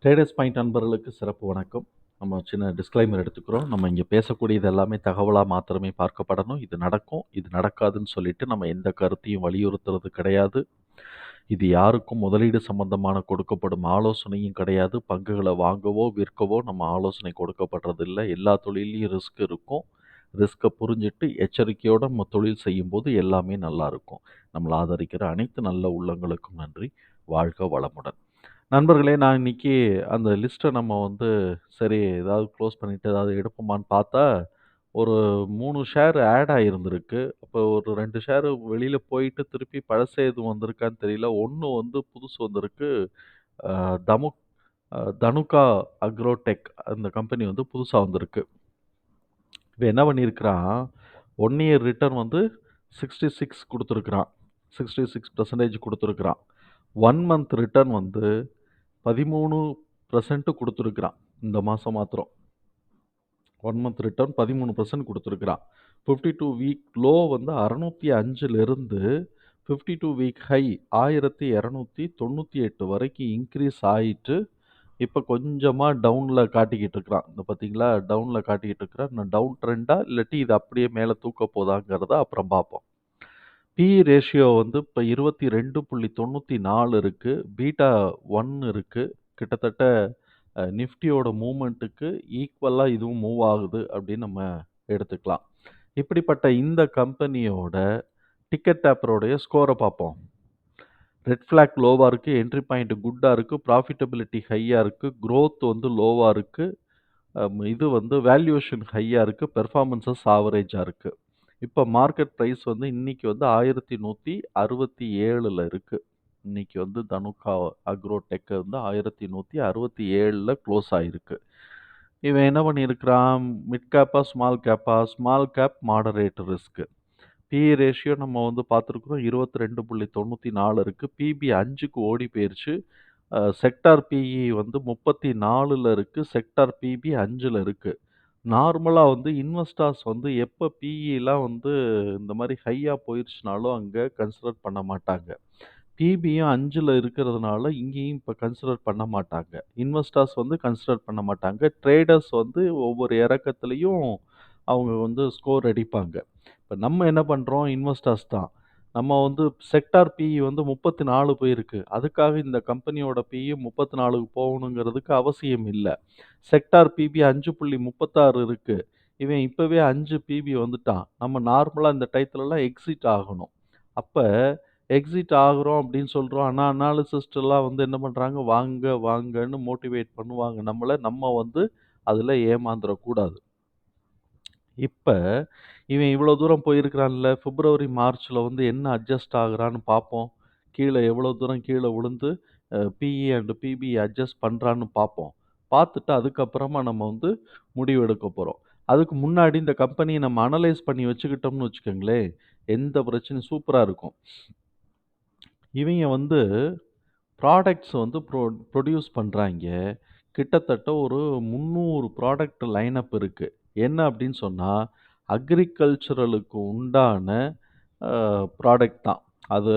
Traders point நண்பர்களுக்கு சிறப்பு வணக்கம். நம்ம சின்ன டிஸ்க்ளைமர் எடுத்துக்கிறோம். நம்ம இங்கே பேசக்கூடியது எல்லாமே தகவலாக மாத்திரமே பார்க்கப்படணும். இது நடக்கும், இது நடக்காதுன்னு சொல்லிட்டு நம்ம எந்த கருத்தையும் வலியுறுத்துறது கிடையாது. இது யாருக்கும் முதலீடு சம்பந்தமான கொடுக்கப்படும் ஆலோசனையும் கிடையாது. பங்குகளை வாங்கவோ விற்கவோ நம்ம ஆலோசனை கொடுக்கப்படுறதில்லை. எல்லா தொழிலையும் ரிஸ்க் இருக்கும். ரிஸ்க்கை புரிஞ்சிட்டு எச்சரிக்கையோடு நம்ம தொழில் செய்யும்போது எல்லாமே நல்லா இருக்கும். நம்மளை ஆதரிக்கிற அனைத்து நல்ல உள்ளங்களுக்கும் நன்றி. வாழ்க வளமுடன். நண்பர்களே, நான் இன்னைக்கு அந்த லிஸ்ட்டை நம்ம சரி ஏதாவது க்ளோஸ் பண்ணிட்டு ஏதாவது எடுப்போமான்னு பார்த்தா, ஒரு 3 ஷேர் ஆட் ஆகியிருந்திருக்கு. அப்போ ஒரு 2 ஷேர் வெளியில் போயிட்டு திருப்பி பழசே எதுவும் வந்திருக்கான்னு தெரியல. ஒன்று புதுசு வந்திருக்கு. அஹ், தமு தனுகா அக்ரோடெக் அந்த கம்பெனி புதுசாக வந்திருக்கு. இப்போ என்ன பண்ணியிருக்கிறான், 1 இயர் ரிட்டர்ன் 66 கொடுத்துருக்குறான். 66% கொடுத்துருக்குறான். 1 மந்த் ரிட்டர்ன் 13% கொடுத்துருக்குறான். இந்த மாதம் மாத்திரம் 1 மந்த் ரிட்டர்ன் 13% கொடுத்துருக்குறான். 52 வீக் லோ 605லிருந்து 52 வீக் ஹை 1298 வரைக்கும் இன்க்ரீஸ் ஆகிட்டு இப்போ கொஞ்சமாக டவுனில் காட்டிக்கிட்டு இருக்கிறான். இந்த பார்த்தீங்களா, டவுனில் காட்டிக்கிட்டு இருக்கிறான். நான் டவுன் ட்ரெண்டா இல்லாட்டி இது அப்படியே மேலே தூக்க போதாங்கிறத அப்புறம் பார்ப்போம். பிஇ ரேஷியோ இப்போ 22.94 இருக்குது. பீட்டா 1 இருக்குது. கிட்டத்தட்ட நிஃப்டியோட மூவ்மெண்ட்டுக்கு ஈக்குவலாக இதுவும் மூவ் ஆகுது அப்படின்னு நம்ம எடுத்துக்கலாம். இப்படிப்பட்ட இந்த கம்பெனியோட டிக்கெட் டேப்பரோடைய ஸ்கோரை பார்ப்போம். ரெட் ஃப்ளாக் லோவாக இருக்குது, என்ட்ரி பாயிண்ட் குட்டாக இருக்குது, ப்ராஃபிட்டபிலிட்டி ஹையாக இருக்குது, க்ரோத் லோவாக இருக்குது, இது வேல்யூவேஷன் ஹையாக இருக்குது, பெர்ஃபார்மன்ஸஸ் ஆவரேஜாக இருக்குது. இப்போ மார்க்கெட் ப்ரைஸ் இன்னைக்கு 1167 இருக்குது. இன்னைக்கு தனுகா அக்ரோடெக் 1167 க்ளோஸ் ஆகிருக்கு. இவன் என்ன பண்ணியிருக்கிறான், மிட் கேப்பா ஸ்மால் கேப்பா, small cap moderate risk. BE ratio நம்ம பார்த்துருக்குறோம் 22.94 இருக்குது. பிபி 5க்கு ஓடி போயிருச்சு. செக்டார் பிஇ 34ல் இருக்குது. செக்டார் பிபி 5ல் இருக்குது. நார்மலாக இன்வெஸ்டார்ஸ் எப்போ பிஇலாம் இந்த மாதிரி ஹையாக போயிடுச்சுனாலும் அங்கே கன்சிடர் பண்ண மாட்டாங்க. பிபியும் 5ல் இருக்கிறதுனால இங்கேயும் இப்போ கன்சிடர் பண்ண மாட்டாங்க. இன்வெஸ்டர்ஸ் கன்சிடர் பண்ண மாட்டாங்க. ட்ரேடர்ஸ் ஒவ்வொரு இறக்கத்துலேயும் அவங்க ஸ்கோர் அடிப்பாங்க. இப்போ நம்ம என்ன பண்ணுறோம், இன்வெஸ்டர்ஸ் தான். நம்ம செக்டார் பிஇ 34 போயிருக்கு. அதுக்காக இந்த கம்பெனியோட பிஇ 34க்கு போகணுங்கிறதுக்கு அவசியம் இல்லை. செக்டார் பிபி 5.36 இருக்குது. இவன் இப்போவே 5 பிபி வந்துட்டான். நம்ம நார்மலாக இந்த டயத்துலலாம் எக்ஸிட் ஆகணும். அப்போ எக்ஸிட் ஆகுறோம் அப்படின்னு சொல்கிறோம். ஆனால் அனாலிசிஸ்டெல்லாம் என்ன பண்ணுறாங்க, வாங்க வாங்கன்னு மோட்டிவேட் பண்ணுவாங்க நம்மளை. நம்ம அதில் ஏமாந்துடக்கூடாது. இப்போ இவன் இவ்வளோ தூரம் போயிருக்கிறான்ல, பிப்ரவரி மார்ச்சில் என்ன அட்ஜஸ்ட் ஆகுறான்னு பார்ப்போம். கீழே எவ்வளோ தூரம் கீழே விழுந்து பிஇ அண்ட் பிபி அட்ஜஸ்ட் பண்ணுறான்னு பார்ப்போம். பார்த்துட்டு அதுக்கப்புறமா நம்ம முடிவு எடுக்க போகிறோம். அதுக்கு முன்னாடி இந்த கம்பெனியை நம்ம அனலைஸ் பண்ணி வச்சுக்கிட்டோம்னு வச்சுக்கோங்களேன், எந்த பிரச்சனையும் சூப்பராக இருக்கும். இவங்க ப்ராடக்ட்ஸ் ப்ரொடியூஸ் பண்ணுறாங்க. கிட்டத்தட்ட ஒரு 300 ப்ராடக்ட் லைனப் இருக்குது. என்ன அப்படின்னு சொன்னால், அக்ரிகல்ச்சுரலுக்கு உண்டான ப்ராடக்ட் தான். அது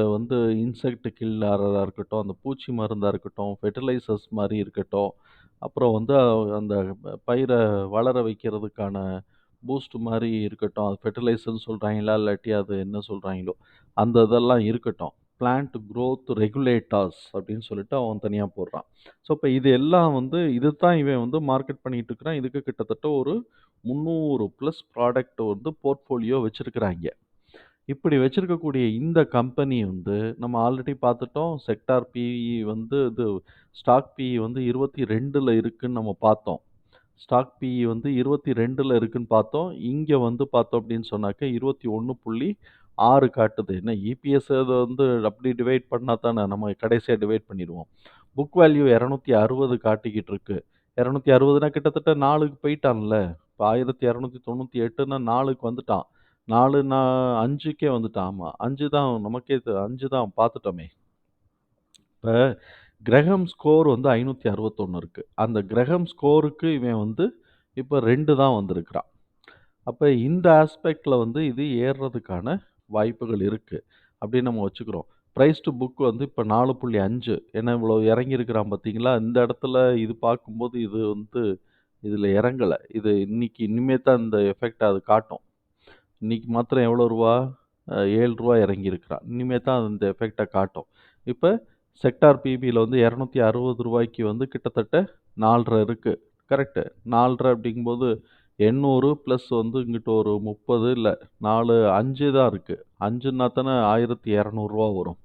இன்செக்ட் கில்லராக இருக்கட்டும், அந்த பூச்சி மருந்தாக இருக்கட்டும், ஃபெர்டிலைசர்ஸ் மாதிரி இருக்கட்டும், அப்புறம் அந்த பயிரை வளர வைக்கிறதுக்கான பூஸ்ட் மாதிரி இருக்கட்டும், அது ஃபெர்டிலைசர்னு சொல்கிறாங்களா இல்லாட்டி அது என்ன சொல்கிறாங்களோ அந்த இதெல்லாம் இருக்கட்டும். பிளான்ட் growth ரெகுலேட்டர்ஸ் அப்படின்னு சொல்லிட்டு அவன் தனியாக போடுறான். ஸோ இப்போ இது எல்லாம் இது தான் இவன் மார்க்கெட் பண்ணிட்டு இருக்கிறான். இதுக்கு கிட்டத்தட்ட ஒரு 300 ப்ளஸ் ப்ராடக்ட் போர்ட்ஃபோலியோ வச்சுருக்கிறாங்க. இப்படி வச்சிருக்கக்கூடிய இந்த கம்பெனி நம்ம ஆல்ரெடி பார்த்துட்டோம். செக்டார் பிஇ இது ஸ்டாக் பிஇ 22ல் இருக்குன்னு நம்ம பார்த்தோம். ஸ்டாக் பிஇ 22ல் இருக்குன்னு பார்த்தோம். இங்கே பார்த்தோம் அப்படின்னு சொன்னாக்க 21.6 காட்டுது. என்ன இபிஎஸ் அதை அப்படி டிவைட் பண்ணால் தானே நம்ம கடைசியாக டிவைட் பண்ணிடுவோம். புக் வேல்யூ 260 காட்டிக்கிட்டு இருக்கு. 260னா கிட்டத்தட்ட 4க்கு போயிட்டான்ல. இப்போ 1298ன்னா 4க்கு வந்துட்டான். 4னா 5க்கே வந்துட்டான். ஆமாம், 5 தான் நமக்கே 5 தான் பார்த்துட்டோமே. இப்போ கிரகம் ஸ்கோர் 561 இருக்குது. அந்த கிரகம் ஸ்கோருக்கு இவன் இப்போ 2 தான் வந்திருக்கிறான். அப்போ இந்த ஆஸ்பெக்டில் இது ஏறுறதுக்கான வாய்ப்புகள் இருக்குது அப்படின்னு நம்ம வச்சுக்கிறோம். பிரைஸ் டு புக் வந்து இப்ப 4.5. ஏன்னா இவ்வளோ இறங்கியிருக்கிறான் பார்த்தீங்களா? இந்த இடத்துல இது பார்க்கும்போது இது வந்து இதுல இறங்கல. இது இனிமே தான் இந்த எஃபெக்ட் அது காட்டும். இன்னைக்கு மாத்திரம் எவ்வளோ ரூவா? ரூ. 7 இறங்கியிருக்கிறான். இனிமே தான் இந்த எஃபெக்ட்ட காட்டும். இப்ப செக்டார் பிபில வந்து ரூ. 260 வந்து கிட்டத்தட்ட 4 1/2 இருக்கு. கரெக்ட்டு. 4 1/2 அப்படிங்கும்போது 800 பிளஸ் வந்து இங்கிட்டு ஒரு 30 இல்ல 4 5 தான் இருக்கு. 5ன்னா தானே ரூ. 1200 வரும்.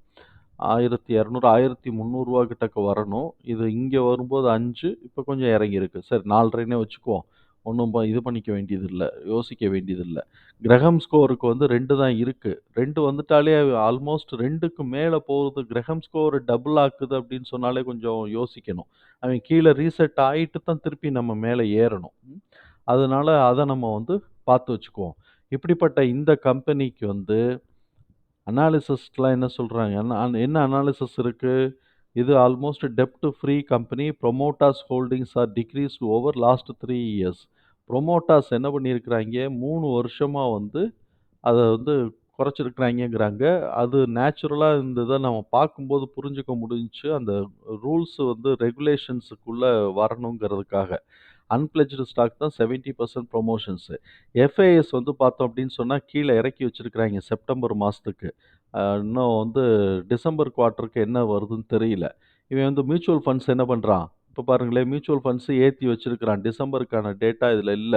1200 ரூ. 1300 கிட்டக்க வரணும். இது இங்க வரும்போது 5 இப்ப கொஞ்சம் இறங்கியிருக்கு. சரி 4 1/2ன்னே வச்சுக்குவோம். ஒண்ணும் இது பண்ணிக்க வேண்டியதில்ல. யோசிக்க வேண்டியதில்ல. கிரஹாம் ஸ்கோருக்கு வந்து 2 தான் இருக்கு. 2 வந்துட்டாலே ஆல்மோஸ்ட் 2க்கு மேல போகுது. கிரஹாம் ஸ்கோர் டபுள் ஆக்குது அப்படின்னு சொன்னாலே கொஞ்சம் யோசிக்கணும். அவன் கீழ ரீசெட் ஆயிட்டு தான் திருப்பி நம்ம மேல ஏறணும். அதனால அத நம்ம வந்து பார்த்து வச்சுக்குவோம். இப்படிப்பட்ட இந்த கம்பெனிக்கு வந்து அனாலிசிஸ்ட்லாம் என்ன சொல்றாங்க? என்ன அனாலிசிஸ் இருக்கு? இது ஆல்மோஸ்ட் டெப்ட் free company. Promoters holdings are decreased over last 3 years. Promoters என்ன பண்ணியிருக்கிறாய்ங்க, 3 வருஷமா வந்து அத வந்து குறைச்சிருக்கிறாய்ங்கங்கிறாங்க. அது நேச்சுரலா இந்த இத நம்ம பார்க்கும்போது புரிஞ்சுக்க முடிஞ்சுச்சு. அந்த ரூல்ஸ் வந்து ரெகுலேஷன்ஸுக்குள்ள வரணுங்கிறதுக்காக. அன்பிளெட்ஜ்டு ஸ்டாக் தான் 70% ப்ரமோஷன்ஸ். எஃப்ஐஎஸ் வந்து பார்த்தோம் அப்படின்னு சொன்னா, கீழ இறக்கி வச்சிருக்கிறாய்ங்க செப்டம்பர் மாசத்துக்கு. இன்னும் வந்து டிசம்பர் குவார்ட்டருக்கு என்ன வருதுன்னு தெரியல. இவன் வந்து மியூச்சுவல் ஃபண்ட்ஸ் என்ன பண்றான்? இப்ப பாருங்களேன், மியூச்சுவல் ஃபண்ட்ஸ் ஏத்தி வச்சிருக்கிறான். டிசம்பருக்கான டேட்டா இதுல இல்ல.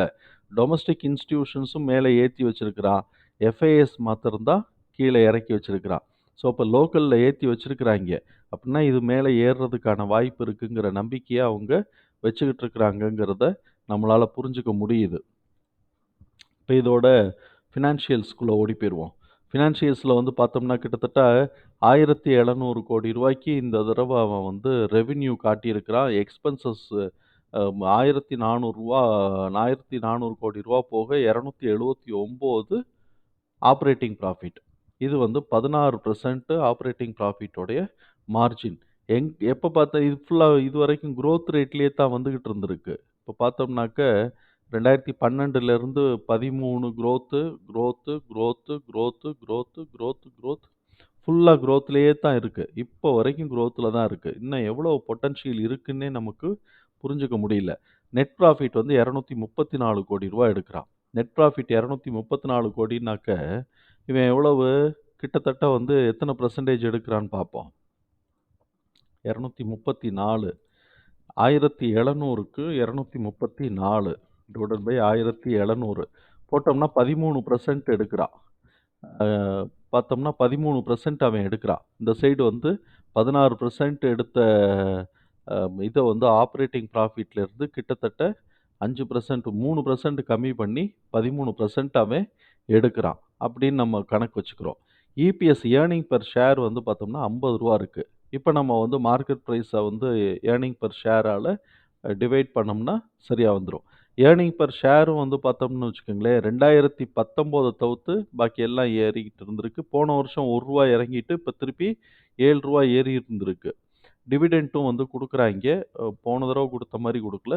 டொமஸ்டிக் இன்ஸ்டிடியூஷன்ஸும் மேல ஏத்தி வச்சிருக்கிறான். எஃப்ஐஎஸ் மாத்திரம் தான் கீழ இறக்கி வச்சிருக்கிறான். ஸோ, அப்ப லோக்கல்ல ஏத்தி வச்சிருக்கிறாய்ங்க. அப்படின்னா இது மேல ஏறுறதுக்கான வாய்ப்பு இருக்குங்கிற நம்பிக்கைய அவங்க வச்சுக்கிட்டு இருக்கிறாங்கங்கிறத நம்மளால புரிஞ்சுக்க முடியுது. இப்ப இதோட ஃபினான்ஷியல்ஸ்குள்ள ஓடி போயிருவோம். ஃபினான்ஷியல்ஸ்ல வந்து பார்த்தோம்னா, கிட்டத்தட்ட ரூ. 1,700,00,00,000 இந்த தடவ அவன் வந்து ரெவென்யூ காட்டியிருக்கிறான். எக்ஸ்பென்சஸ் அ ரூ. 1,400 ரூ. 1,400,00,00,000 போக 279 ஆப்பரேட்டிங் ப்ராஃபிட். இது வந்து 16% ஆப்பரேட்டிங் ப்ராஃபிட்டோடைய மார்ஜின். எப்ப பார்த்தா இது ஃபுல்லா இதுவரைக்கும் குரோத் ரேட்லயே தான் வந்துகிட்டு இருந்திருக்கு. இப்ப பார்த்தோம்னாக்க 2012லிருந்து 13 growth, growth, growth, growth, growth, growth, growth ஃபுல்லா குரோத்லயே தான் இருக்கு. இப்போ வரைக்கும் குரோத்ல தான் இருக்கு. இன்னும் எவ்வளவு பொட்டன்ஷியல் இருக்குன்னே நமக்கு புரிஞ்சுக்க முடியல. நெட் ப்ராஃபிட் வந்து ரூ. 234,00,00,000 எடுக்குறான். நெட் ப்ராஃபிட் 234,00,00,000னாக்க, இவன் எவ்வளவு கிட்டத்தட்ட வந்து எத்தன பெர்சன்டேஜ் எடுக்குறான்னு பார்ப்போம். 234 1700க்கு 234 டிவைடட் பை 1700 போட்டோம்னா 13% எடுக்குறான். அ பார்த்தோம்னா 13% அவன் எடுக்குறான். இந்த சைடு வந்து 16% எடுத்த இத வந்து ஆப்பரேட்டிங் ப்ராஃபிட்ல இருந்து கிட்டத்தட்ட 5% 3% கம்மி பண்ணி 13% அவன் எடுக்குறான். அப்படின்னு நம்ம கணக்கு வச்சுக்கிறோம். இபிஎஸ் ஏர்னிங் பெர் ஷேர் வந்து பார்த்தோம்னா ரூ. 50 இருக்கு. இப்ப நம்ம வந்து மார்க்கெட் பிரைஸ வந்து ஏர்னிங் பெர் ஷேரால டிவைட் பண்ணோம்னா சரியா வந்துரும். ஏர்னிங் பெர் ஷேரும் வந்து பார்த்தோம்னு வச்சுக்கோங்களேன், 2019 தவிர்த்து பாக்கி எல்லாம் ஏறிக்கிட்டு இருந்திருக்கு. போன வருஷம் ரூ. 1 இறங்கிட்டு இப்ப திருப்பி ரூ. 7 ஏறி இருந்திருக்கு. டிவிடெண்டும் வந்து குடுக்குறாய்ங்க. போன தடவ குடுத்த மாரி குடுக்கல.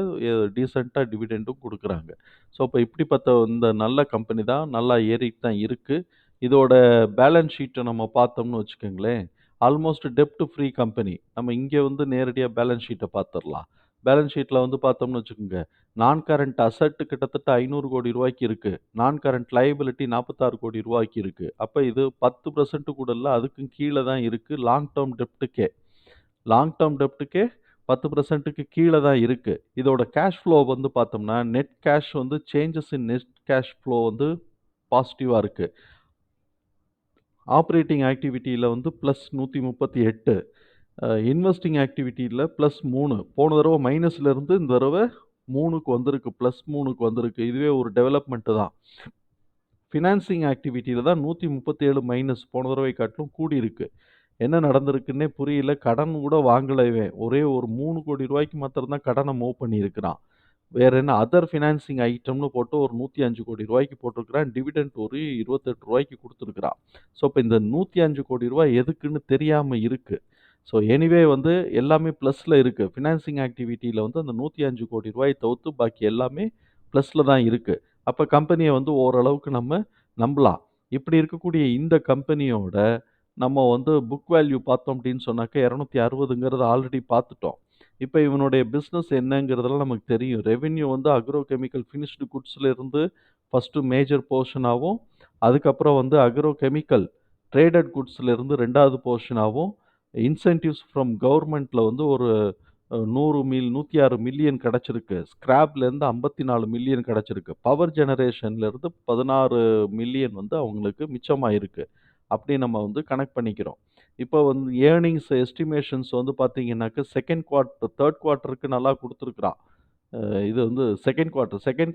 டீசென்ட்டா டிவிடெண்டும் குடுக்குறாங்க. ஸோ, அப்ப இப்படிப்பட்ட இந்த நல்ல கம்பெனி தான். நல்லா ஏறிட்டு தான் இருக்கு. இதோட பேலன்ஸ் ஷீட்ட நம்ம பார்த்தோம்னு வச்சுக்கோங்களேன், ஆல்மோஸ்ட் டெப்ட் ஃப்ரீ கம்பெனி. நம்ம இங்க வந்து நேரடியா பேலன்ஸ் ஷீட்ட பார்த்துரலாம். பேலன்ஸ் ஷீட்ல வந்து பார்த்தோம்னு வச்சுக்கோங்க, நான் கரண்ட் அசெட் கிட்டத்தட்ட ரூ. 500,00,00,000 இருக்கு. நான் கரண்ட் லயபிலிட்டி ரூ. 46,00,00,000 இருக்கு. அப்ப இது 10% கூட இல்ல. அதுக்கும் கீழ தான் இருக்கு. லாங் டெர்ம் டெப்ட்டுக்கே. லாங் டெர்ம் டெப்ட்டுக்கே 10%க்கு கீழ தான் இருக்கு. இதோட கேஷ் ஃப்ளோ வந்து பார்த்தோம்னா, நெட் கேஷ் வந்து changes in net cash flow வந்து பாசிட்டிவா இருக்கு. ஆப்பரேட்டிங் ஆக்டிவிட்டில வந்து +138. இன்வெஸ்டிங் ஆக்டிவிட்டில +3. போன தடவ மைனஸ்ல இருந்து இந்த தடவ 3க்கு வந்திருக்கு. +3க்கு வந்திருக்கு. இதுவே ஒரு டெவலப்மெண்ட் தான். ஃபினான்சிங் ஆக்டிவிட்டில தான் 137 மைனஸ் போன தடவை காட்டிலும் கூடியிருக்கு. என்ன நடந்திருக்குன்னே புரியல. கடன் கூட வாங்கல இவன். ஒரே ஒரு ரூ. 3,00,00,000 மாத்திரம் தான் கடன மூவ் பண்ணியிருக்கிறான். வேற என்ன அதர் ஃபினான்சிங் ஐட்டம்னு போட்டு ஒரு ரூ. 105,00,00,000 போட்டிருக்கிறான். டிவிடெண்ட் ஒரு ரூ. 28 குடுத்திருக்கிறான். ஸோ, இப்ப இந்த ரூ. 105,00,00,000 எதுக்குன்னு தெரியாம இருக்கு. ஸோ, எனிவே வந்து எல்லாமே பிளஸ்ல இருக்கு. ஃபினான்சிங் ஆக்டிவிட்டில வந்து அந்த ரூ. 105,00,00,000 தவிர்த்து பாக்கி எல்லாமே பிளஸ்ல தான் இருக்கு. அப்ப கம்பெனிய வந்து ஓரளவுக்கு நம்ம நம்பலாம். இப்படி இருக்கக்கூடிய இந்த கம்பெனியோட நம்ம வந்து புக் வேல்யூ பார்த்தோம் அப்படின்னு சொன்னாக்க 260ங்கிறத ஆல்ரெடி பார்த்துட்டோம். இப்ப இவனுடைய பிசினஸ் என்னங்கிறதெல்லாம் நமக்கு தெரியும். ரெவென்யூ வந்து அக்ரோ கெமிக்கல் ஃபினிஷ்டு குட்ஸ்ல இருந்து ஃபர்ஸ்ட்டு மேஜர் போர்ஷனாவும், அதுக்கப்புறம் வந்து அக்ரோ கெமிக்கல் ட்ரேடட் குட்ஸ்ல இருந்து 2வது போர்ஷனாவும், இன்சென்டிவ்ஸ் ஃப்ரம் கவர்ன்மென்ட்ல வந்து ஒரு 106 மில்லியன் கிடைச்சிருக்கு. ஸ்கிராப்லேருந்து 54 மில்லியன் கிடைச்சிருக்கு. பவர் ஜெனரேஷன்லேருந்து 16 மில்லியன் வந்து அவங்களுக்கு மிச்சமாயிருக்கு. அப்படி நம்ம வந்து கனெக்ட் பண்ணிக்கிறோம். இப்போ வந்து ஏர்னிங்ஸ் எஸ்டிமேஷன்ஸ் வந்து பார்த்தீங்கன்னாக்க, 3 குவார்ட்டருக்கு நல்லா குடுத்துருக்கிறான். இது வந்து 2nd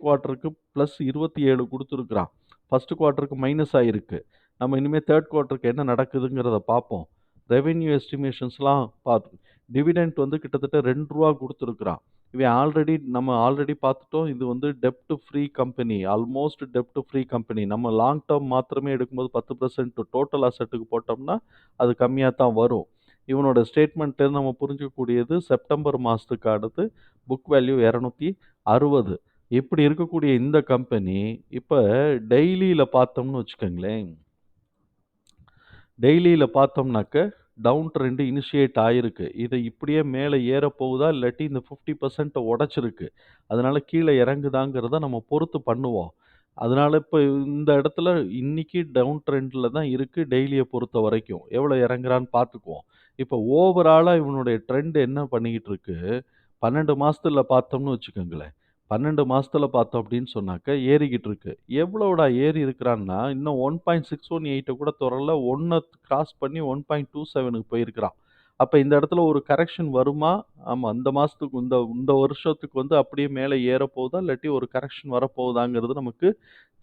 குவார்ட்டருக்கு ப்ளஸ் 27 குடுத்துருக்கிறான். 1 குவார்ட்டருக்கு மைனஸ் ஆயிருக்கு. நம்ம இனிமே 3 குவார்ட்டருக்கு என்ன நடக்குதுங்கிறத பார்ப்போம். ரெவென்யூ எஸ்டிமேஷன்ஸ்லாம் டிவிடெண்ட் வந்து கிட்டத்தட்ட ரூ. 2 குடுத்துருக்கிறான். இவன் நம்ம ஆல்ரெடி பார்த்துட்டோம். இது வந்து டெப்ட் ஃப்ரீ கம்பெனி. ஆல்மோஸ்ட் டெப்ட் ஃப்ரீ கம்பெனி. நம்ம லாங் டெர்ம் மாத்திரமே எடுக்கும்போது 10% டோட்டல் அசெட்டுக்கு போட்டோம்னா, அது கம்மியா தான் வரும். இவனோட ஸ்டேட்மெண்ட்லேருந்து நம்ம புரிஞ்சுக்கக்கூடியது செப்டம்பர் மாசத்துக்கு அடுத்து புக் வேல்யூ 260. இப்படி இருக்கக்கூடிய இந்த கம்பெனி, இப்ப டெய்லியில பார்த்தோம்னு வச்சுக்கங்களேன், டெய்லியில பார்த்தோம்னாக்க, டவுன் ட்ரெண்ட் இனிஷியேட் ஆயிருக்கு. இது இப்படியே மேல ஏறப்போகுதா? இல்லாட்டி இந்த 50% உடைச்சிருக்கு. அதனால கீழ இறங்குதாங்கிறத நம்ம பொறுத்து பண்ணுவோம். அதனால இப்ப இந்த இடத்துல இன்னைக்கு டவுன் ட்ரெண்ட்ல தான் இருக்கு டெய்லிய பொறுத்தவரைக்கும். எவ்வளோ இறங்குறான்னு பார்த்துக்குவோம். இப்ப ஓவராலா இவனுடைய ட்ரெண்ட் என்ன பண்ணிக்கிட்டு இருக்கு? 12 மாசத்துல பார்த்தோம்னு வச்சுக்கோங்களேன். 12 மாசத்துல பார்த்தோம் அப்படின்னு சொன்னாக்க ஏறிக்கிட்டு இருக்கு. எவ்வளோடா ஏறி இருக்கிறான்னா, இன்னும் 1.618 கூட தொடரல. 1 கிராஸ் பண்ணி 1.27க்கு போயிருக்கிறான். அப்ப இந்த இடத்துல ஒரு கரெக்ஷன் வருமா? ஆமா. இந்த மாசத்துக்கு இந்த இந்த வருஷத்துக்கு வந்து அப்படியே மேல ஏறப்போகுதா? இல்லாட்டி ஒரு கரெக்ஷன் வரப்போகுதாங்கிறது நமக்கு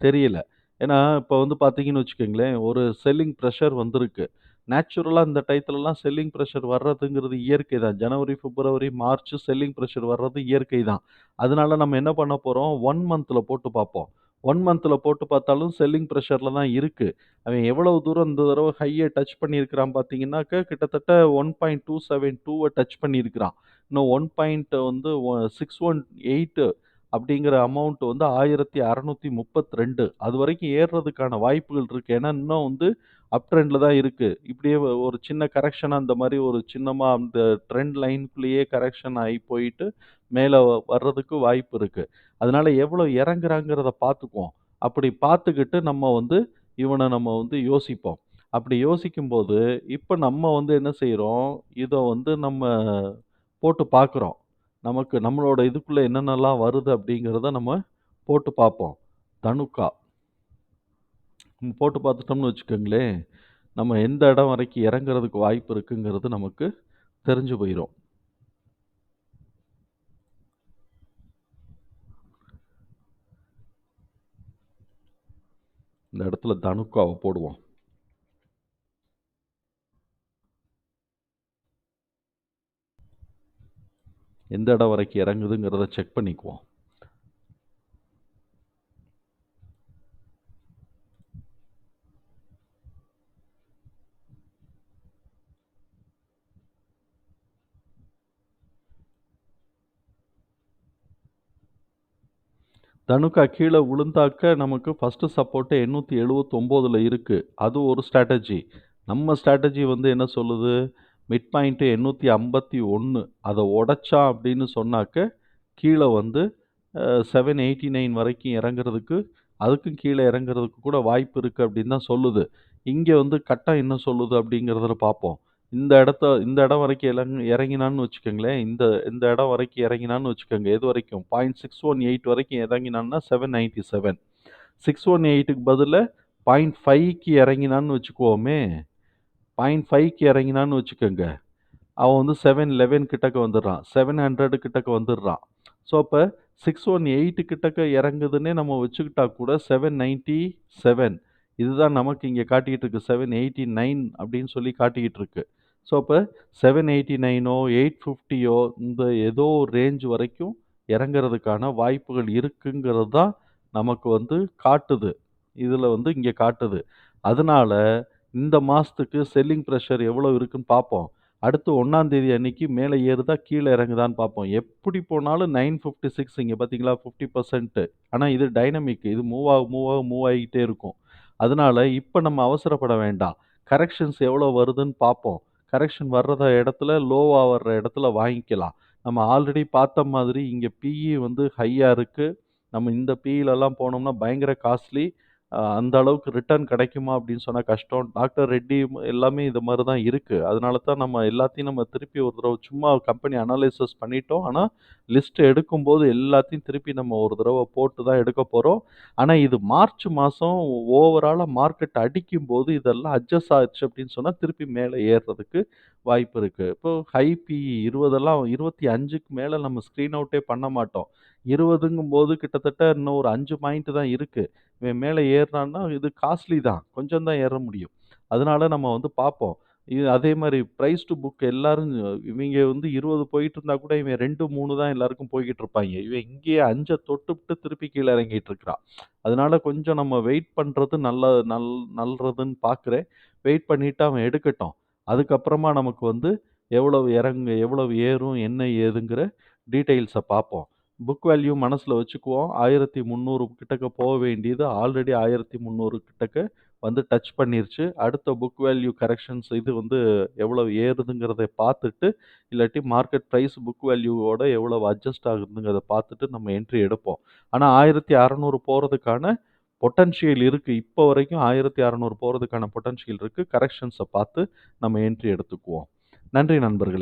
தெரியல. ஏன்னா, இப்ப வந்து பார்த்தீங்கன்னு வச்சுக்கங்களேன், ஒரு செல்லிங் பிரஷர் வந்திருக்கு. நேச்சுரலா இந்த டயத்துலலாம் செல்லிங் பிரஷர் வர்றதுங்கிறது இயற்கை தான். ஜனவரி, பிப்ரவரி, மார்ச் செல்லிங் பிரஷர் வர்றது இயற்கை தான். அதனால நம்ம என்ன பண்ண போறோம், 1 மந்த்ல போட்டு பார்ப்போம். 1 மந்த்ல போட்டு பார்த்தாலும் செல்லிங் பிரஷர்ல தான் இருக்கு. அவன் எவ்வளவு தூரம் இந்த தடவ ஹைய டச் பண்ணியிருக்கிறான் பார்த்தீங்கன்னாக்க, கிட்டத்தட்ட 1.272 டச் பண்ணியிருக்கிறான். இன்னும் 1. வந்து 618 அப்படிங்கிற அமௌண்ட் வந்து 1632 அதுவரைக்கும் ஏறுறதுக்கான வாய்ப்புகள் இருக்கு. ஏன்னா, இன்னும் வந்து அப் ட்ரெண்ட்ல தான் இருக்கு. இப்படியே ஒரு சின்ன கரெக்ஷனா அந்த மாரி ஒரு சின்னமா அந்த ட்ரெண்ட் லைன்க்குள்ளேயே கரெக்ஷன் ஆயி போயிட்டு, மேல வர்றதுக்கு வாய்ப்பு இருக்கு. அதனால எவ்வளோ இறங்குறாங்கிறத பார்த்துக்குவோம். அப்படி பார்த்துக்கிட்டு நம்ம வந்து யோசிப்போம். அப்படி யோசிக்கும்போது, இப்ப நம்ம வந்து என்ன செய்றோம், இத வந்து நம்ம போட்டு பார்க்குறோம். நமக்கு நம்மளோட இதுக்குள்ள என்னென்னலாம் வருது அப்படிங்கிறத நம்ம போட்டு பார்ப்போம். தனுக்கா போட்டு பார்த்துட்டோம்னு வச்சுக்கோங்களேன், நம்ம எந்த இடம் வரைக்கும் இறங்குறதுக்கு வாய்ப்பு இருக்குங்கிறது நமக்கு தெரிஞ்சு போயிரும். இந்த இடத்துல தனுக்காவ போடுவோம். எந்த இடம் வரைக்கும் இறங்குதுங்கிறத செக் பண்ணிக்குவோம். தனுக்கா கீழ விழுந்தாக்க நமக்கு ஃபர்ஸ்ட் சப்போர்ட் 879ல இருக்கு. அது ஒரு ஸ்ட்ராட்டஜி. நம்ம ஸ்ட்ராட்டஜி வந்து என்ன சொல்லுது? மிட் பாயிண்ட் 851 அத உடைச்சான் அப்படின்னு சொன்னாக்க, கீழ வந்து 789 வரைக்கும் இறங்குறதுக்கு, அதுக்கும் கீழ இறங்குறதுக்கு கூட வாய்ப்பு இருக்கு அப்படின்னு தான் சொல்லுது. இங்க வந்து கட்டம் என்ன சொல்லுது அப்படிங்கிறத பார்ப்போம். இந்த இடம் வரைக்கும் இறங்கினான்னு வச்சுக்கோங்களேன். இந்த இந்த இடம் வரைக்கும் இறங்கினான்னு வச்சுக்கோங்க. எது வரைக்கும் 0.618 வரைக்கும் இறங்கினான்னா 797. 618க்கு பதிலா 0.5க்கு இறங்கினான்னு வச்சுக்குவோமே. 0.5க்கு இறங்கினான்னு வச்சுக்கோங்க. அவன் வந்து 711 கிட்டக்க வந்துடுறான். 700 கிட்டக்க வந்துடுறான். ஸோ, அப்ப 618 கிட்டக்க இறங்குதுன்னே நம்ம வச்சுக்கிட்டா கூட 797 இதுதான் நமக்கு இங்க காட்டிக்கிட்டு இருக்கு. 789 அப்படின்னு சொல்லி காட்டிக்கிட்டு இருக்கு. ஸோ, அப்ப 789ஓ, 850யோ இந்த ஏதோ ஒரு ரேஞ்ச் வரைக்கும் இறங்குறதுக்கான வாய்ப்புகள் இருக்குங்கிறது தான் நமக்கு வந்து காட்டுது. இதுல வந்து இங்க காட்டுது. அதனால இந்த மாசத்துக்கு செல்லிங் பிரஷர் எவ்வளோ இருக்குன்னு பார்ப்போம். அடுத்து 1ஆம் தேதி அன்னைக்கு மேல ஏறுதா, கீழ இறங்குதான்னு பார்ப்போம். எப்படி போனாலும் 956 இங்க பார்த்தீங்களா 50%. ஆனா இது டைனமிக். இது மூவ் ஆக மூவ் ஆகிட்டே இருக்கும். அதனால இப்ப நம்ம அவசரப்பட வேண்டாம். கரெக்ஷன்ஸ் எவ்வளோ வருதுன்னு பார்ப்போம். கரெக்ஷன் வர்றத இடத்துல லோவா வர்ற இடத்துல வாங்கிக்கலாம். நம்ம ஆல்ரெடி பார்த்த மாதிரி இங்க பிஇ வந்து ஹையா இருக்கு. நம்ம இந்த பிஇலலாம் போனோம்னா பயங்கர காஸ்ட்லி. அந்த அளவுக்கு ரிட்டர்ன் கிடைக்குமா அப்படின்னு சொன்னா கஷ்டம். டாக்டர் ரெட்டி எல்லாமே இது மாரி தான் இருக்கு. அதனால தான் நம்ம எல்லாத்தையும் நம்ம திருப்பி ஒரு தடவ சும்மா கம்பெனி அனலைசிஸ் பண்ணிட்டோம். ஆனா லிஸ்ட் எடுக்கும்போது எல்லாத்தையும் திருப்பி நம்ம ஒரு தடவ போட்டு தான் எடுக்கப் போறோம். ஆனா இது மார்ச் மாசம் ஓவராலா மார்க்கெட் அடிக்கும்போது இதெல்லாம் அட்ஜஸ்ட் ஆச்சு அப்படின்னு சொன்னா திருப்பி மேல ஏறுறதுக்கு வாய்ப்பு இருக்கு. இப்போ ஹை பிஇ 20 25க்கு மேல நம்ம ஸ்க்ரீன் அவுட்டே பண்ண மாட்டோம். 20ங்கும்போது கிட்டத்தட்ட இன்னும் ஒரு 5 பாயிண்ட் தான் இருக்கு. இவன் மேல ஏறுனான்னா இது காஸ்ட்லி தான். கொஞ்சம் தான் ஏற முடியும். அதனால நம்ம வந்து பார்ப்போம். இது அதே மாரி பிரைஸ் டூ புக் எல்லாரும் இவைங்க வந்து 20 போயிட்டு இருந்தா கூட இவன் 2, 3 தான் எல்லாருக்கும் போய்க்கிட்டு இருப்பாய்ங்க. இவன் இங்கேயே 5 தொட்டுப்புட்டு திருப்பி கீழ இறங்கிட்டு இருக்கிறான். அதனால கொஞ்சம் நம்ம வெயிட் பண்றது நல்லதுன்னு பார்க்கிறேன். வெயிட் பண்ணிட்டு அவன் எடுக்கட்டும். அதுக்கப்புறமா நமக்கு வந்து எவ்வளவு ஏறும், என்ன ஏதுங்கிற டீட்டெயில்ஸ பார்ப்போம். புக் வேல்யூ மனசுல வச்சுக்குவோம். 1300 கிட்டக்க போ வேண்டியது ஆல்ரெடி 1300 கிட்டக்க வந்து டச் பண்ணிருச்சு. அடுத்த புக் வேல்யூ கரெக்ஷன்ஸ் இது வந்து எவ்வளவு ஏறுதுங்கிறத பார்த்துட்டு, இல்லாட்டி மார்க்கெட் பிரைஸ் புக் வேல்யூவோட எவ்வளவு அட்ஜஸ்ட் ஆகுதுங்கிறத பார்த்துட்டு நம்ம என்ட்ரி எடுப்போம். ஆனா 1600 போறதுக்கான பொட்டன்ஷியல் இருக்கு. இப்போ வரைக்கும் 1600 போறதுக்கான பொட்டன்ஷியல் இருக்கு. கரெக்ஷன்ஸ பார்த்து நம்ம என்ட்ரி எடுத்துக்குவோம். நன்றி நண்பர்களே!